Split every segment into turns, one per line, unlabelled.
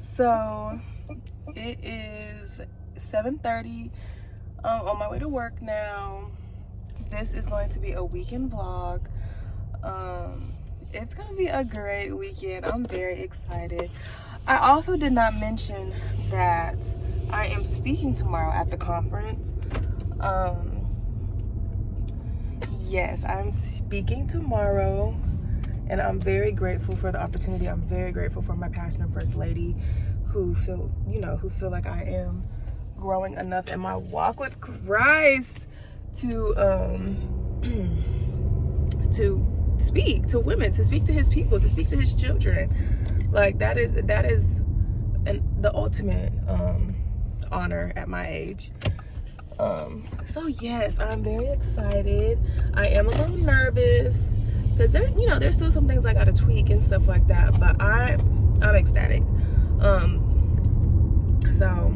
So it is 7:30. On my way to work now. This is going to be a weekend vlog. It's gonna be a great weekend. I'm very excited. I also did not mention that I am speaking tomorrow at the conference. Yes, I'm speaking tomorrow, and I'm very grateful for the opportunity. I'm very grateful for my pastor and first lady who feel like I am growing enough in my walk with Christ to to speak to women, to speak to his people, to speak to his children. Like that is the ultimate honor at my age. So yes, I'm very excited. I am a little nervous because there's still some things I gotta tweak and stuff like that, but I'm ecstatic. So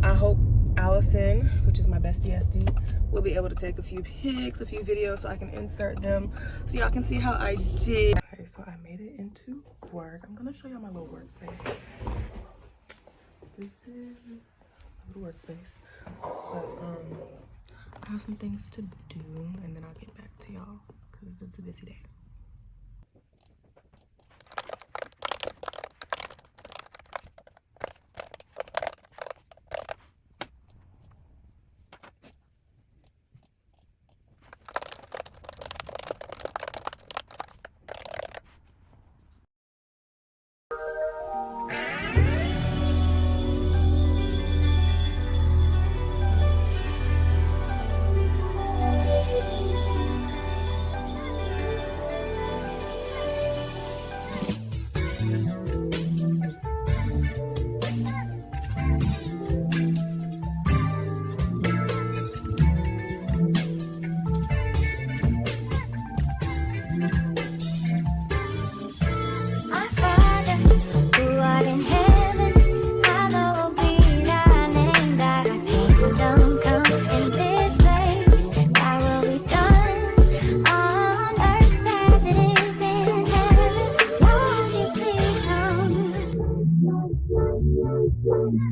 I hope Allison, which is my bestie SD, will be able to take a few pics, a few videos so I can insert them so y'all can see how I did. Okay, so I made it into work. I'm gonna show y'all my little workspace. This is my little workspace. But I have some things to do and then I'll get back to y'all because it's a busy day.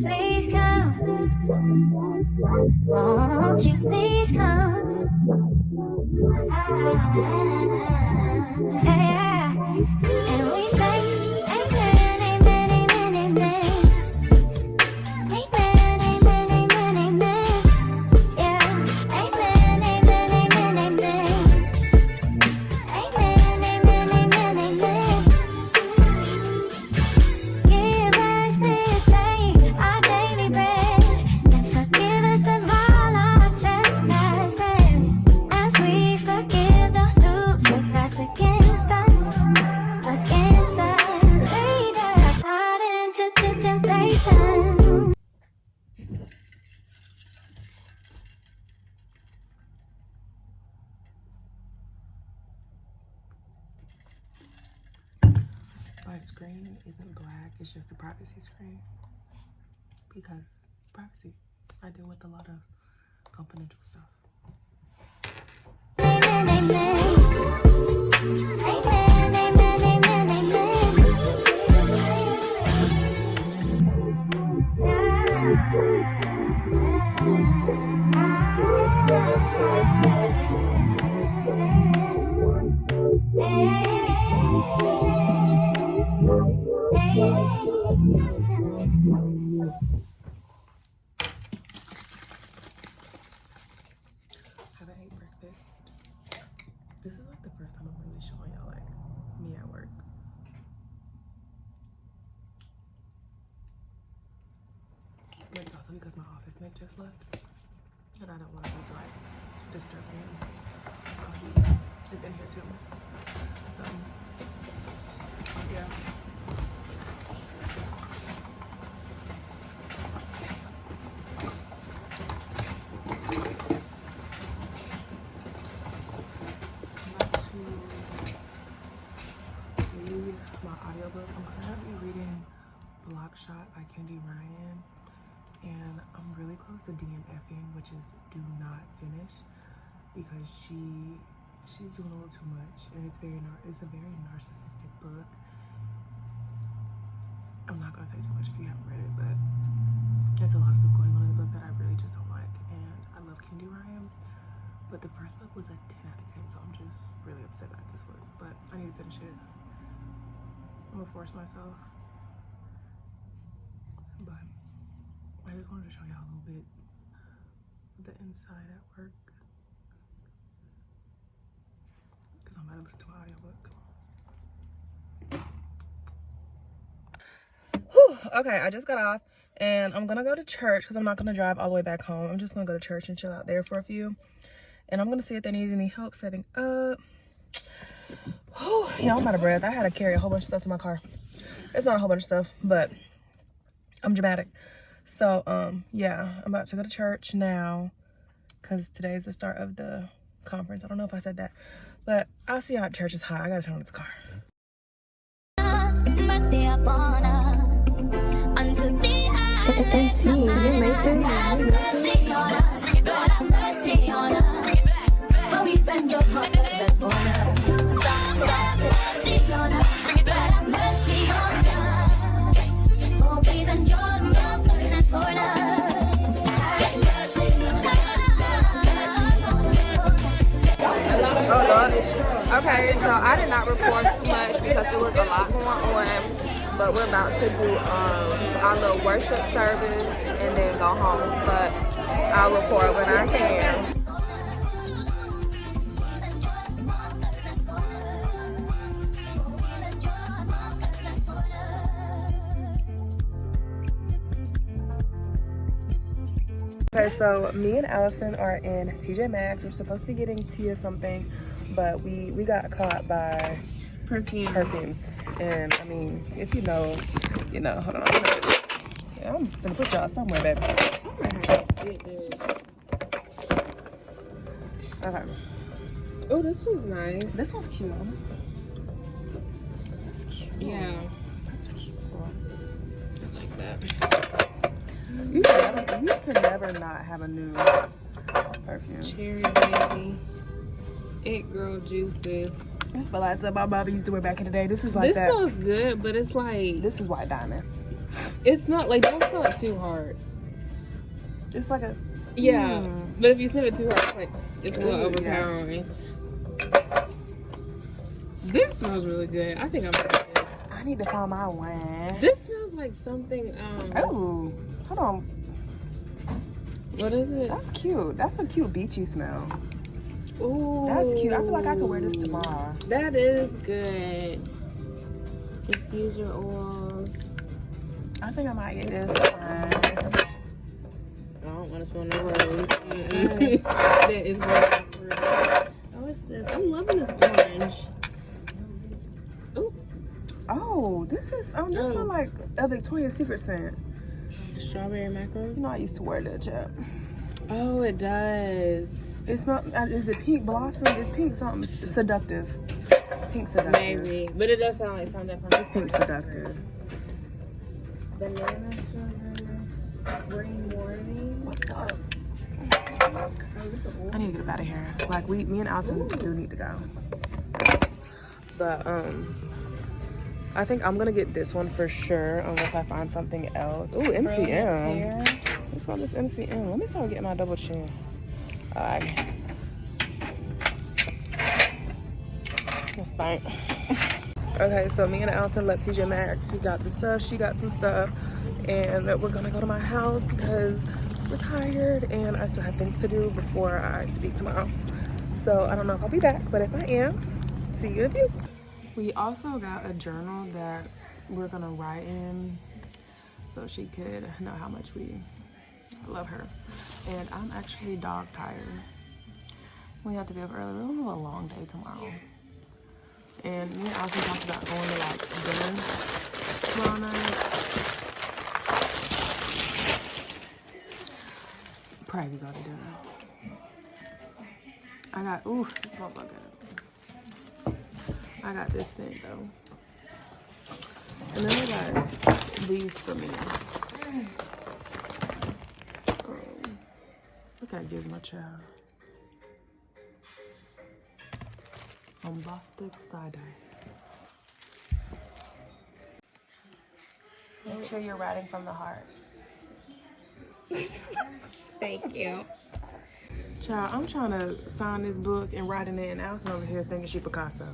Please come, won't you please come? Yeah. And we say amen, amen, amen, amen. Amen, amen, amen, amen. Yeah. Amen, amen, amen, amen. Amen, amen, amen, amen. Give us this day our daily bread, and forgive us of all our trespasses, as we forgive those who trespass against us. Lead us not into temptation. My screen isn't black, it's just a privacy screen. Because privacy, I deal with a lot of confidential stuff. Amen, amen. Amen, amen, amen, Haven't ate breakfast. This is like the first time I'm really showing y'all like me at work. But it's also because my office mate just left and I don't want to be like disturbing him while he is in here too. So yeah. Audiobook. I'm currently reading Blockshot by Kendi Ryan, and I'm really close to DNFing, which is do not finish, because she's doing a little too much, and it's a very narcissistic book. I'm not gonna say too much if you haven't read it, but there's a lot of stuff going on in the book that I really just don't like. And I love Candy Ryan, but the first book was a 10 out of 10, so I'm just really upset about this one. But I need to finish it. I'm gonna force myself. But I just wanted to show y'all a little bit of the inside at work. Because I'm about to listen to my audiobook. Whew, okay, I just got off and I'm gonna go to church because I'm not gonna drive all the way back home. I'm just gonna go to church and chill out there for a few. And I'm gonna see if they need any help setting up. Whew, yeah, I'm out of breath. I had to carry a whole bunch of stuff to my car. It's not a whole bunch of stuff, but I'm dramatic. So, yeah, I'm about to go to church now because today is the start of the conference. I don't know if I said that, but I'll see y'all at church. Is hot. I gotta turn on this car.
Mercy upon us unto the end.
You made this?
Have mercy on us, Lord, have mercy on us. For we've been your brothers on us. Have mercy on us, Lord, have mercy on us. For we've been your brothers on us. Have mercy on us,
Oh Lord. Okay, so I did not record too much because it was a lot going on, but we're about to do our little worship service and then go home, but I'll record when I can. Okay, so me and Allison are in TJ Maxx. We're supposed to be getting Tia something, but we got caught by perfumes. And I mean, if you know, you know. Hold on. Yeah, I'm gonna put y'all somewhere, baby. Okay.
Oh, this was nice.
This one's cute. That's cute.
Yeah.
That's cute.
I like that.
You can never not have a new perfume.
Cherry Baby. It Girl Juices.
This smells like something my mama used to wear back in the day. This is like
This
that.
smells good, but it's like,
This is White Diamond.
it's not like, don't smell it too hard.
It's like a...
Yeah, but if you sniff it too hard, like, it's a little
Ooh,
overpowering. This smells really good. I think I'm gonna get this.
I need to find my one.
This smells like something,
Oh, hold on.
what is it?
That's cute. That's a cute beachy smell.
Ooh.
That's cute. I feel like I could wear this tomorrow.
That is good. Diffuser oils.
I think I might get this one.
I don't want to smell no rose. That is good. Oh, it's this. I'm loving this orange. Ooh.
Oh, this is, this smells like a Victoria's Secret scent.
Strawberry mackerel.
You know, I used to wear that, chap.
Oh, it does.
It smells, is it pink blossom? It's pink something seductive. Pink seductive.
Maybe. But it does sound like something from
It's pink seductive.
Banana strawberry. Spring morning.
What's up? I need to get up out of here. Like, me and Allison do need to go. But, I think I'm gonna get this one for sure, unless I find something else. Ooh, MCM. Let's smell this MCM. Let me start getting my double chin. Alright. Let's think. Okay, so me and Allison left TJ Maxx. We got the stuff, she got some stuff, and we're gonna go to my house because we're tired and I still have things to do before I speak tomorrow. So I don't know if I'll be back, but if I am, see you in a few. We also got a journal that we're gonna write in so she could know how much we love her. And I'm actually dog tired. We have to be up early. We're gonna have a long day tomorrow. And me and Allison talked about going to like dinner tomorrow night. Probably go to dinner. I got, ooh, this smells so good. I got this scent though. And then I got these for me. Look at Gizmo Child. Bombastic side-eye. Make sure you're writing from the heart.
Thank you.
Child, I'm trying to sign this book and writing it, and Allison over here thinking she Picasso.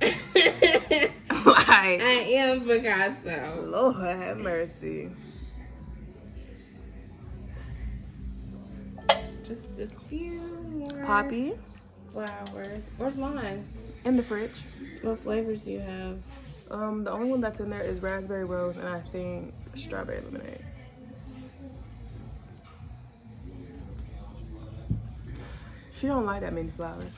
I am Picasso.
Lord have mercy.
Just a few more
Poppy
flowers. Where's mine?
in the fridge.
What flavors do you have?
The only one that's in there is raspberry rose and I think strawberry lemonade. She don't like that many flowers.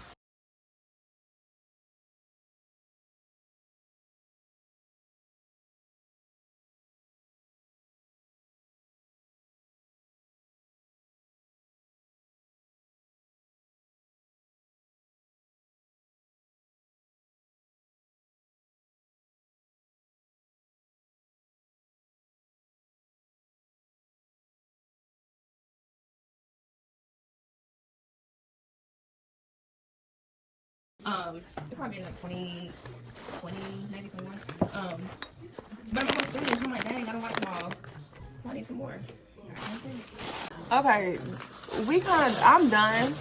It probably in like 20, maybe 21. But I'm almost finished. I'm like, dang, I don't watch them all. So I need some more.
Okay, I'm done.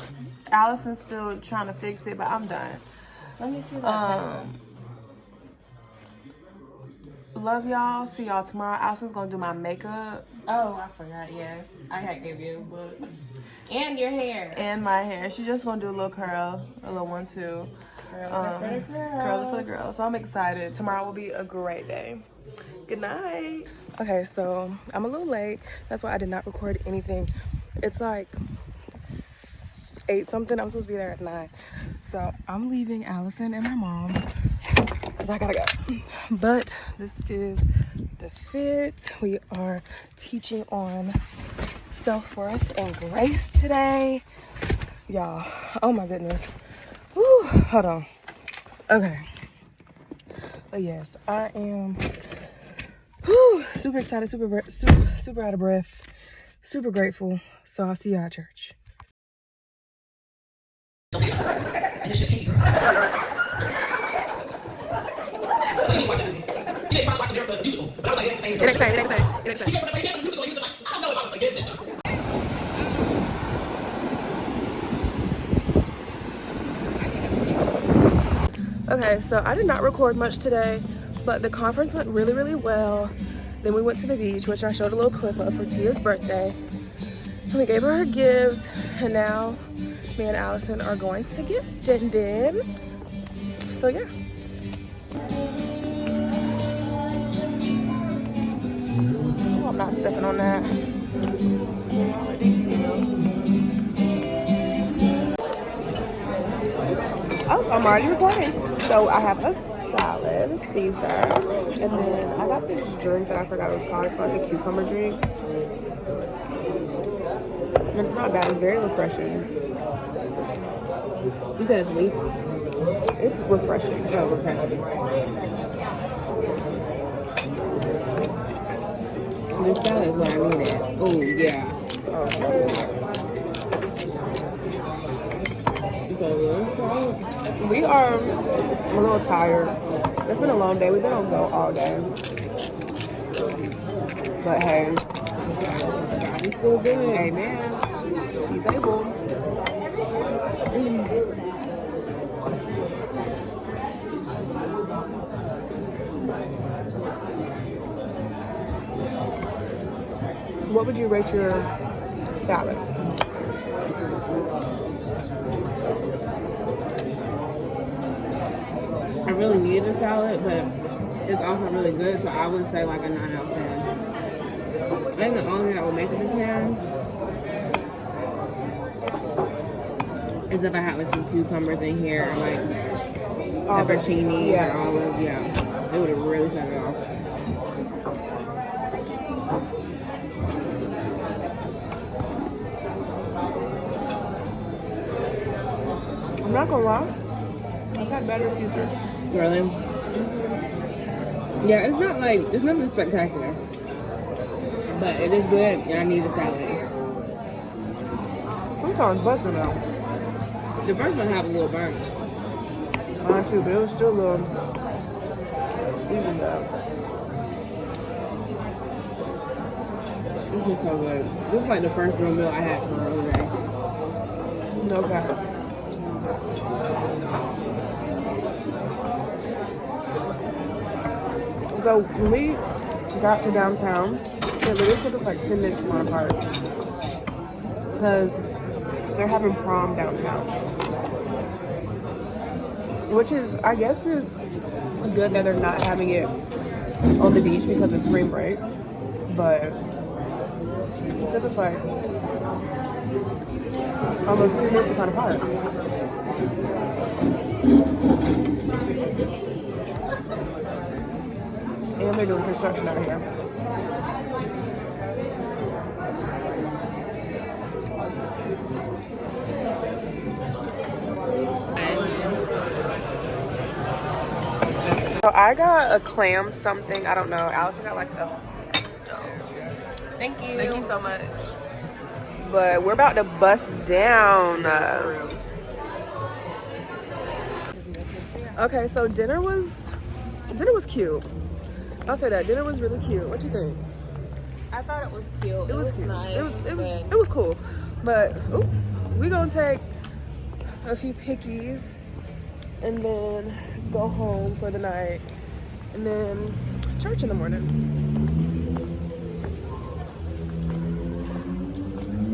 Allison's still trying to fix it, but I'm done.
Let me see that.
Love y'all. See y'all tomorrow. Allison's gonna do my makeup
Oh, I forgot. Yes, I had gave you a book. And your hair.
and my hair. She's just gonna do a little curl, a little one too.
Curls are for the girls.
Curls for the girls. So I'm excited. Tomorrow will be a great day. Good night. Okay, so I'm a little late. That's why I did not record anything. It's like 8 something. I'm supposed to be there at 9. So I'm leaving Allison and my mom because I gotta go. But this is the fit. We are teaching on self-worth and grace today. Y'all, oh my goodness. Whew, hold on. Okay. But yes, I am super excited, super out of breath, super grateful. So I'll see you at church. Okay, so I did not record much today, but the conference went really, really well. Then we went to the beach, which I showed a little clip of for Tia's birthday. And we gave her gift, and now me and Allison are going to get Din Din. So yeah. Oh, I'm not stepping on that. Oh, I'm already recording. So I have a salad, Caesar, and then I got this drink that I forgot what it's called. It's like a cucumber drink. And it's not bad. It's very refreshing.
You said it's weak?
It's refreshing.
Oh, refreshing. This salad is what I needed. Oh, yeah. Is that real salad?
We are a little tired. It's been a long day. We've been on go all day. But hey,
God is still good.
amen. He's able. What would you rate your salad?
I really need a salad, but it's also really good, so I would say like a 9 out of 10. I think the only thing that would make it a 10 is if I had like some cucumbers in here, or like pepperoncinis or olives. Yeah, it would have really set it off.
I'm not gonna lie. I've had better Caesar.
Really? Yeah, it's nothing spectacular, but it is good, and I need a salad.
Sometimes busting though.
The first one had a little burn.
Mine too, but it was still a little seasoned up.
This is so good. This is like the first real meal I had for her over there.
No cap. So when we got to downtown, it literally took us like 10 minutes from our park because they're having prom downtown, which is, I guess, is good that they're not having it on the beach because it's spring break, but it took us like almost 2 minutes to find a park. And they're doing construction out here. So I got a clam something. I don't know. Allison got like a pesto.
Thank you.
Thank you so much. But we're about to bust down. Okay, so dinner was cute. I'll say that dinner was really cute. What you think?
I thought it was cute.
It was cute.
Nice.
It was cool. But we gonna take a few pickies and then go home for the night and then church in the morning.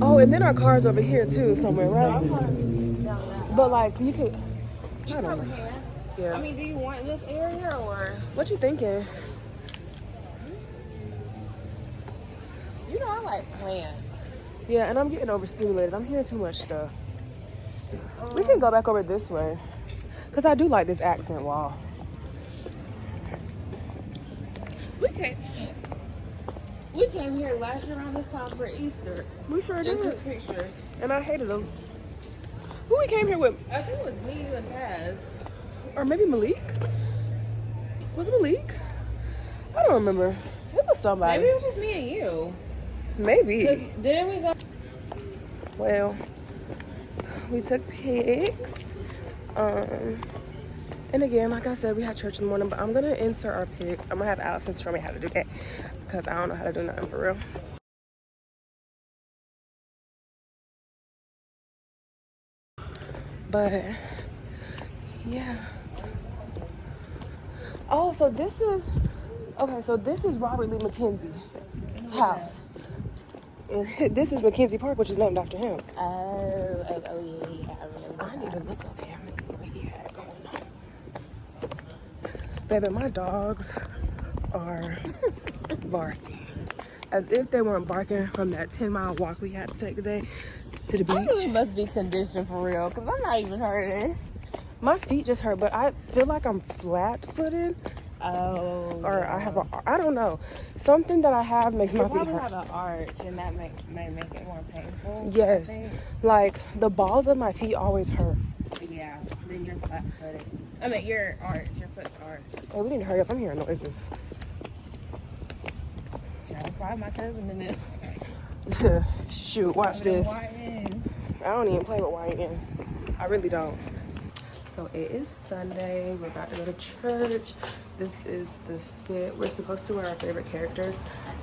Oh, and then our car's over here too somewhere, right? But like you could.
You can over here.
Yeah.
I mean, do you want this area or?
What you thinking?
You know, I like plants.
Yeah, and I'm getting overstimulated. I'm hearing too much stuff. We can go back over this way. Because I do like this accent wall.
We came here last year around this time for Easter.
We sure
And
did.
took pictures.
And I hated them. Who we came here with?
I think it was me, you, and Taz.
Or maybe Malik? Was it Malik? I don't remember. It was somebody.
Maybe it was just me and you.
Maybe.
Didn't we go?
Well, we took pics. And again, like I said, we had church in the morning, but I'm going to insert our pics. I'm going to have Allison show me how to do that because I don't know how to do nothing for real. But, yeah. Oh, so this is, okay, so this is Robert Lee McKenzie's house. And this is McKenzie Park, which is named after him.
Oh, yeah.
I need to look up here and see what he had going on. Baby, my dogs are barking. As if they weren't barking from that 10-mile walk we had to take today to the
I really
beach.
must be conditioned for real, because I'm not even hurting.
My feet just hurt, but I feel like I'm flat-footed.
Oh.
Or I have I don't know. Something that I have makes my
You
feet
probably
hurt.
have an arch, and that may make it more painful.
Yes.
I think.
Like, the balls of my feet always hurt.
Yeah, then you're flat-footed. I mean, your foot's arch.
Oh, we need to hurry up. I'm hearing noises.
Trying to find my cousin in it.
Shoot, watch this.
YN.
I don't even play with YNs. I really don't. So it is Sunday. We're about to go to church. This is the fit. We're supposed to wear our favorite characters.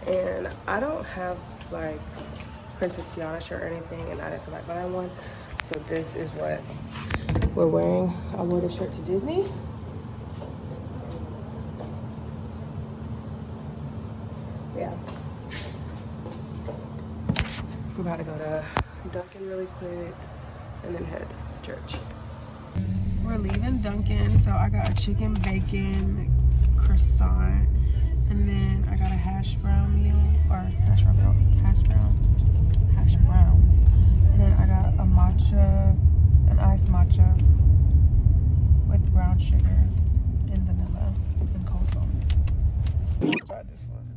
And I don't have like Princess Tiana shirt or anything, and I didn't feel like buying one. So this is what we're wearing. I wore the shirt to Disney. Yeah. We're about to go to Dunkin' really quick and then head to church. We're leaving Dunkin', so I got a chicken bacon croissant, and then I got a hash browns, and then I got a matcha, an iced matcha with brown sugar and vanilla and cold foam. Try this one.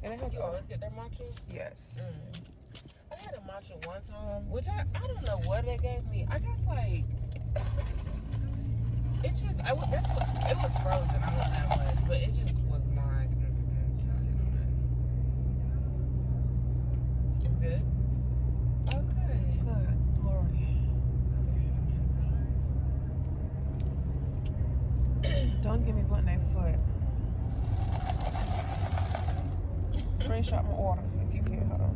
And it has
You always get their matchas?
yes.
I had a matcha one time, which I don't know what they gave me. I guess like it just it was frozen. I know that much, but it just was not. It's good. Okay.
Good lordy. Don't get me putting that foot. screenshot my order if you can. Hold on.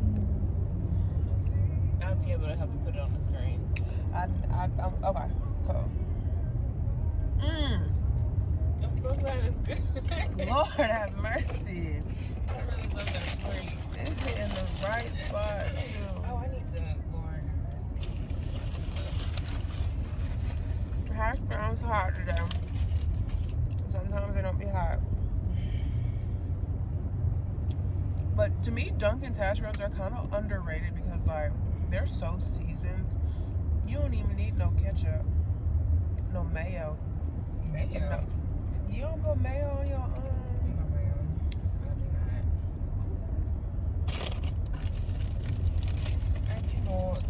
I'll be able to help you put it on the screen.
I'm okay. Cool.
I'm so glad it's good.
Lord have mercy.
I really love that drink.
It's hitting the right spot too.
Oh, I need that, Lord.
Hash browns hot today. Sometimes they don't be hot. But to me, Dunkin's hash browns are kind of underrated because like they're so seasoned. You don't even need no ketchup, no mayo.
Mayo?
No. You don't put mayo on your
No mayo. I do not.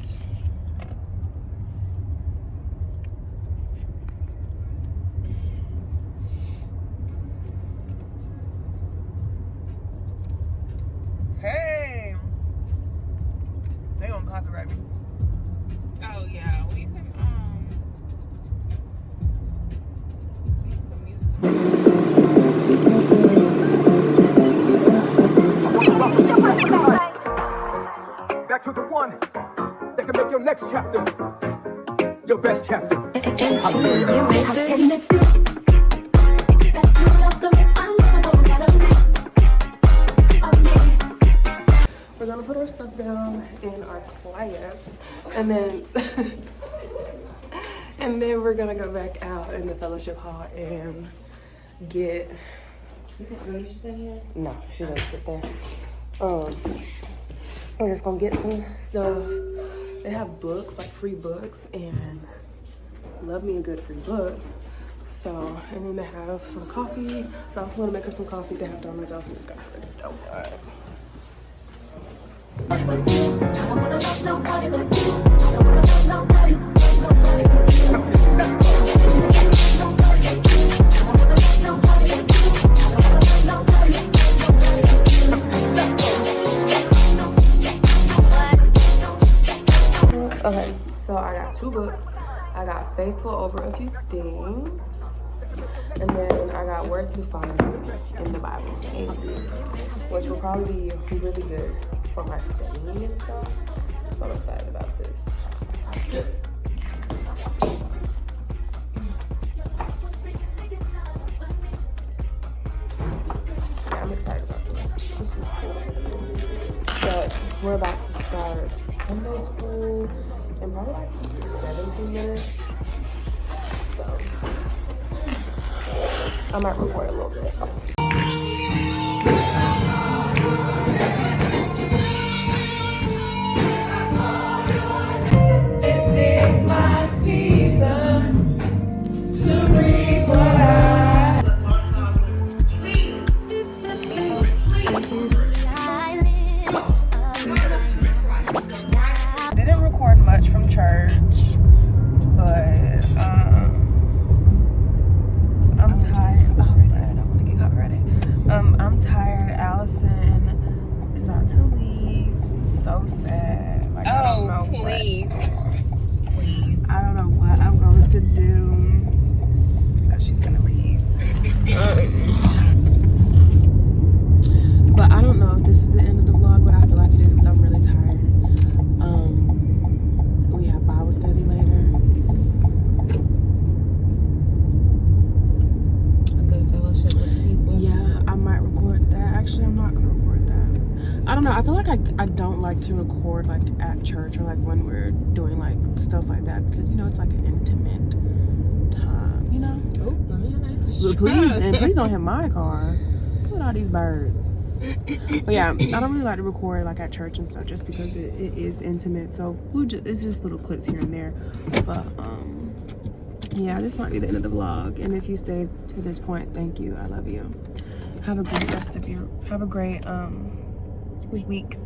Hey, they gonna copyright me.
Oh yeah, we can put music on.
Back to the one that can make your next chapter your best chapter.
We're gonna put our stuff down in our class, and then and then we're gonna go back out in the fellowship hall and get.
You think Alicia sit here?
No, she doesn't sit there. We're just gonna get some stuff. They have books, like free books, and love me a good free book. So, and then they have some coffee. So I was gonna make her some coffee. They have donuts. I was just got her a donut. Okay, so I got 2 books. I got Faithful Over a Few Things, and then I got Where to Find You in the Bible, which will probably be really good for my studying and stuff. So I'm excited about this. Yeah, I'm excited about this. This is cool. But we're about to start Sunday school in probably like 17 minutes. So I might record a little bit. This is my season to reap what I didn't record much from church, but I'm tired. Oh, I don't want to get copyrighted. I'm tired. Allison is about to leave. I'm so sad. Like, I don't know
please.
I don't know what I'm going to do. Because she's gonna leave. But I don't know if this is the end of the vlog, but I feel like it is because I'm really tired. We have Bible study later.
A good fellowship with people.
Yeah, I might record that. Actually, I'm not gonna record that. I don't know. I feel like I don't like to record like at church or like when we're doing like stuff like that because you know it's like an intimate time, you know?
Oh, let me
But please don't hit my car. Look at all these birds. But yeah, I don't really like to record like at church and stuff just because it is intimate. So it's just little clips here and there. But yeah, this might be the end of the vlog. And if you stayed to this point, thank you. I love you. Have a great week.